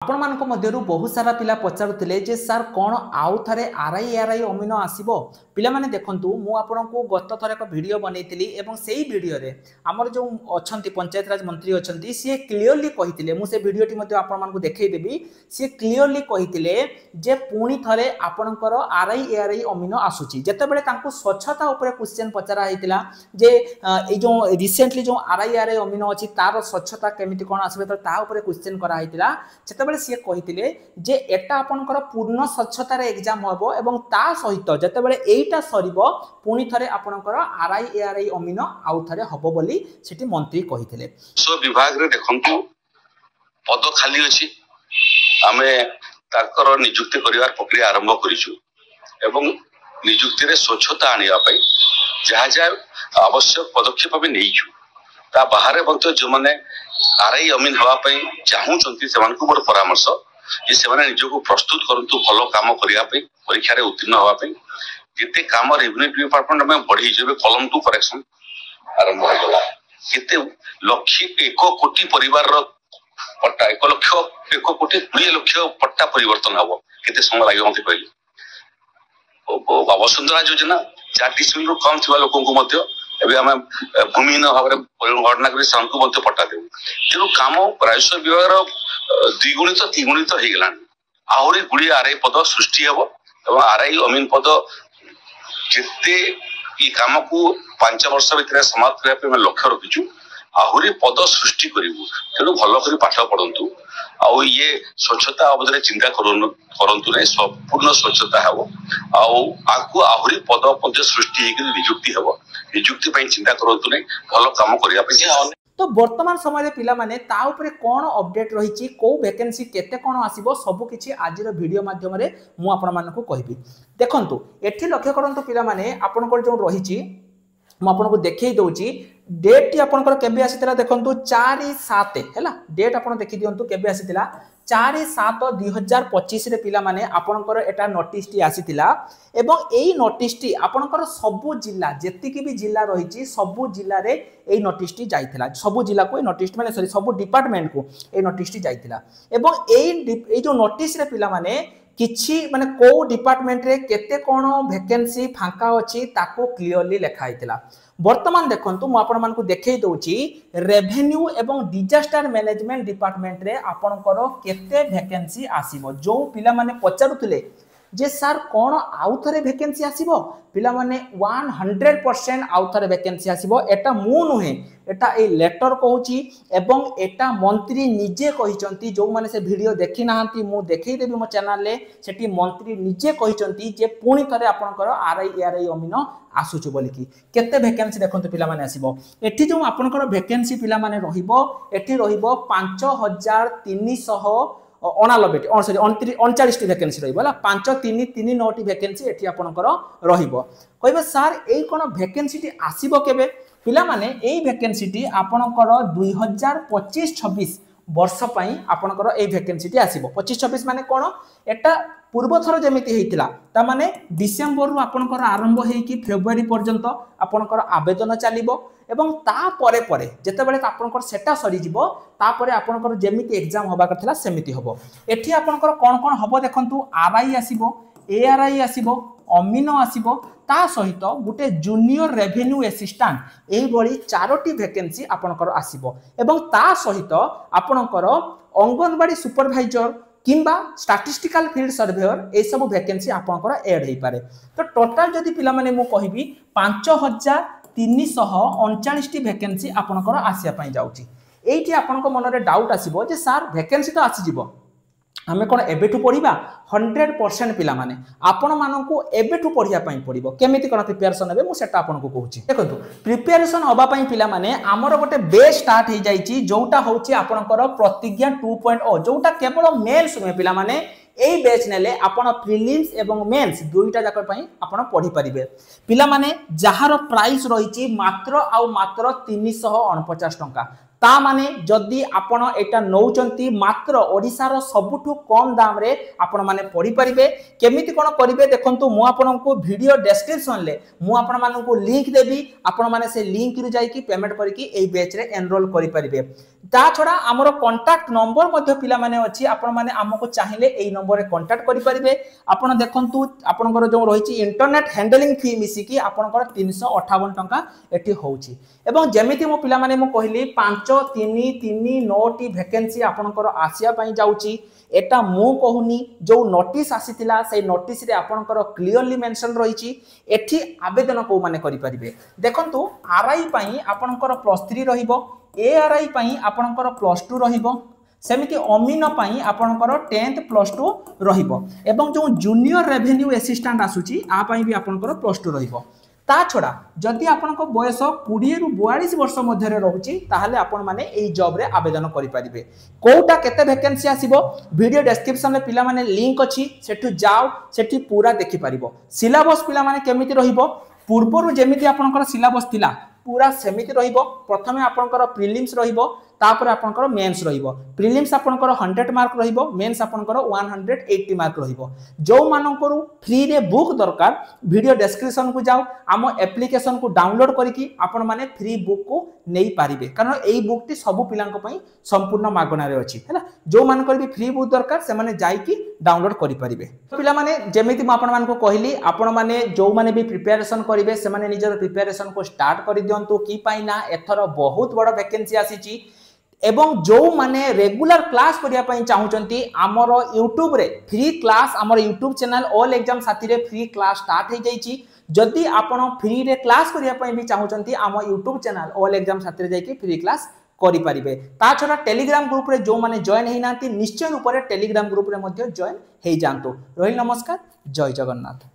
आपण मानक मध्यरु बहुत सारा पिला पचारुथिले जे सर कोन आउ थरे आरआई अमीनो आसीबो पिला माने देखंतु मु आपनको गत थरे एक वीडियो बनेइतिली एवं सेही वीडियो रे हमर जो अछंती पंचायत राज मंत्री अछंती सी क्लियरली कहितिले मु से वीडियोटी मध्ये आपण मानकु देखै देबी सी क्लियरली कहितिले जे पुणी थरे आपनकर आरआई अमीनो आसुची जते बेले तांको स्वच्छता ऊपर क्वेश्चन पचरा हैतिला जे ए जो रिसेंटली जो आरआई अमीनो अछि तार स्वच्छता केमिति कोन आसबे त ता ऊपर क्वेश्चन करा हैतिला सी कही जे एटा आपनकर पूर्ण स्वच्छतार एग्जाम हम एवं ता सहित जितेबाला एटा सरिबो पुणी थरे आपनकर आरआई अमीनो आउ थरे हबो बोली सेठी मंत्री कहिथिले। सो विभाग रे देखंतु पद खाली अछि आमे ताकर नियुक्ति करिवार प्रक्रिया आरंभ करिछु एवं नियुक्ति रे स्वच्छता आनिया पई जहा जहा आवश्यक पदक्षेप भी नेइछु ता बाहर बंत जो माने आरआई अमीन हवा पई चाहूचंती सेमान को मोर परामर्श ये सेमाने निजको प्रस्तुत करंतु भलो काम करिया पई परीक्षा रे उत्तीर्ण हवा पई जेते काम रेवेन्यू डिपार्टमेंट में बढ़ी जेबे कॉलम टू करेक्शन आरंभ हो गला केते लक्ष्य 1 कोटी परिवार रो पट्टा 1 कोटी 20 लाख पट्टा परिवर्तन हबो केते समय लागि मते कहली वसुंधरा योजना 4 डिसिमिल रो कम थिबा लोकन को मध्य एबे हम भूमिहीन भाव गणना कर सबको मध्य पट्टा देव तेणु काम राजस्व विभाग द्विगुणित त्रिगुणित हो गला आहरी गुड़ी आरआई पद सृष्टि हे और आरआई अमीन पद जिते ये काम को 5 वर्ष भितर समाप्त करने लक्ष्य रखीचु आहरी पद सृष्टि करूँ तेणु भल कर पाठ पढ़ु आउ ये स्वच्छता अवधि चिंता करंतु नहीं संपूर्ण स्वच्छता हे आगु आहरी पद सृष्टि नियुक्ति हे नियुक्ति पई चिंता करंतु नहीं भल काम करिया तो वर्तमान समय रे पिला माने ता ऊपर कोन अपडेट रहिछि को वैकेंसी केते कोन आसीबो सब किछि आज रो वीडियो माध्यम रे मु आपण मानकु कहिबी देखंतु एठी लक्ष्य करंतु पिला माने आपनकर जो रहिछि मु आपनको देखै दउछि डेट टी आपनकर केबे आसीतला देखंतु 4/7 हैला डेट आपण देखि दियंतु केबे आसीतला 4/7/2025 रे पिला माने आपनकर एटा नोटिस टी आसीतिला एवं एई नोटिस टी आपनकर सबु जिल्ला जेतिकि भी जिल्ला रहिछि सबु जिल्ला रे एई नोटिस टी जाइतिला सबु जिल्ला को नोटिस माने सॉरी सबु डिपार्टमेंट को एई नोटिस टी जाइतिला एवं एई जो नोटिस रे पिला माने किछि माने को डिपार्टमेंट रे केते कोन वैकेंसी फांका अछि ताको क्लियरली लिखा हैतिला वर्तमान देखंतु मु आपण मानकु देखै दउछि रेवेन्यू एवं डिजास्टर मैनेजमेंट डिपार्टमेंट रे आपनकर केते वैकेंसी आसीबो जो पिला माने पचारुथिले जे सर कोन आउ थरे वैकेंसी आसीबो पिला माने 100% आउ थरे वैकेंसी आसीबो एटा मु नुहे एटा ए लेटर कहूची एवं एटा मंत्री निजे कहिचंती जो माने से वीडियो देखि नाहंती मु देखै देबी मो चैनल ले सेठी मंत्री निजे कहिचंती जे पुणी थरे आपनकर आरआई अमीनो आसुछु बोली की केते वैकेंसी देखंतु पिला माने आसीबो एठी जो आपनकर वैकेंसी पिला माने रहिबो एठी रहिबो 5339 39 वैकेंसी रहिबो 5339 वैकेंसी एठी आपनकर रहिबो कहबे सर एई कोन वैकेंसी टी आसीबो केबे पिला माने एई वैकेंसी टी आपनकर 2025-26 वर्ष पई आपनकर एई वैकेंसी टी आसीबो 25-26 माने कोन एटा पूर्व थर जेमिति हेतिला ता माने डिसेंबर रु आपनकर आरंभ हेई कि फेब्रुआरी पर्यंत आपनकर आवेदन चलिबो एवं ता परे परे जते बेले आपनकर सेटा सरी जिवो ता परे आपनकर जेमिति एग्जाम होबा करथिला सेमिति होबो एठी आपनकर कोन कोन होबो देखंतु आरआई आसीबो एआरआई आसीबो अमीनो आसीबो ता सहित गुटे जूनियर रेवेन्यू असिस्टेंट एही बळी चारोटी वैकेंसी आपनकर आसीबो एवं ता सहित आपनकर अंगनवाड़ी सुपरवाइजर किंबा स्टैटिस्टिकल फील्ड सर्वेयर ए सब वैकेंसी आपनकर ऐड हेई पारे तो टोटल जदी पिला माने मु कहिबी 5339 टी वैकेंसी आपनकर आसिया पई जाउची एठी आपनको मन रे डाउट आसीबो जे सर वैकेंसी तो आसी जिवो हमें कोन एबेठु पढिबा 100% पिला माने आपण माननकु एबेठु पढिया पई पडिबो केमिति कोन प्रिपरेशन हेबे मु सेटा आपनको कहूची देखंतु प्रिपरेशन होबा पई पिला माने हमर गोटे बेस स्टार्ट हे जाईची जोटा होची आपनकर प्रतिज्ञा 2.0 जोटा केवल मेंस में पिला माने एई बैच नेले आपण प्रीलिम्स एवं मेंस दुईटा जाकर पई आपण पढी परिबे पिला माने जहार प्राइस रहिची मात्र 349 टंका ता माने जदि आपण एटा नौचंती मात्र ओडिसार सबुठु कम दाम रे आपण माने पढ़ी परिबे। केमिति कोन करिवे देखंतु मु आपनको वीडियो डिस्क्रिप्शन ले मु आपण मानकु लिंक देबी आपण माने से लिंक रु जाई कि पेमेंट करिकि एई बैच रे एनरोल करि परिबे। ता छडा हमर कांटेक्ट नंबर मध्ये पिला माने अछि आपण माने हमको चाहिले एई नंबर रे कांटेक्ट करि परिबे। आपण देखंतु आपनकर जो रहिछि इंटरनेट हैंडलिंग फी मिसी कि आपनकर 358 टंका एठी होउछि। एवं जेमिति मो पिला माने मो कहली 5 3 3 9 टी वैकेंसी आपनकर आसिया पई जाउछि। एटा मु कहूनी जो नोटिस आसीतिला से नोटिस रे आपनकर क्लियरली मेंशन रहिछि एठी आवेदन को माने करि परिबे। देखंतु आरआई पई आपनकर +3 रहिबो, एआरआई पई आपनकर +2 रहिबो, सेमिति अमीन पई आपनकर 10th +2 रहिबो एवं जो जूनियर रेवेन्यू असिस्टेंट आसुची आ पई भी आपनकर +2 रहिबो। ता छडा जदि आपनको बयस 20 रु 42 वर्ष मध्य रे रहउची ताहाले आपण माने एई जॉब रे आवेदन करि परिबे। कोटा केते वैकेंसी आसीबो वीडियो डिस्क्रिप्शन में पिला माने लिंक अछि सेठु जाओ सेठी पूरा देखि परिबो। सिलेबस पिला माने केमिति रहिबो पूर्वरु जेमिति आपनकर सिलेबस थिला पूरा सेमिति रहिबो। प्रथमे आपनकर प्रीलिम्स रहिबो तापर आपनकर मेंस रहिबो। प्रीलिम्स आपनकर 100 मार्क रहिबो, मेंस आपनकर 180 मार्क रहिबो। जो मानकर फ्री रे बुक दरकार वीडियो डिस्क्रिप्शन को जाओ आम एप्लिकेशन को डाउनलोड करिकि आपण माने फ्री बुक को नेई पारिबे कारण एई बुक टी सब पिलांक पई संपूर्ण मागणा रे अछि हैला। जो मानकर भी फ्री बुक दरकार से माने जाई कि डाउनलोड करि परिबे। पिला माने जेमिति म आपण मान को कहली आपण माने जो माने भी प्रिपरेशन करिवे से माने निजर प्रिपरेशन को स्टार्ट करि दियंतु कि पाइना एथरो बहुत बड़ वैकेंसी आसीची। एवं जो माने रेगुलर क्लास करिया पई चाहुचंती हमर YouTube रे फ्री क्लास हमर YouTube चैनल ऑल एग्जाम साथी रे फ्री क्लास स्टार्ट हे जाईची। जदि आपण फ्री रे क्लास करिया पई भी चाहुचंती हम YouTube चैनल ऑल एग्जाम साथी रे जाई कि फ्री क्लास करि परिबे। ता छडा टेलीग्राम ग्रुप रे जो माने जॉइन हे नांती निश्चय रूप रे टेलीग्राम ग्रुप रे मध्ये जॉइन हे जानतो। रोहिल नमस्कार, जय जगन्नाथ।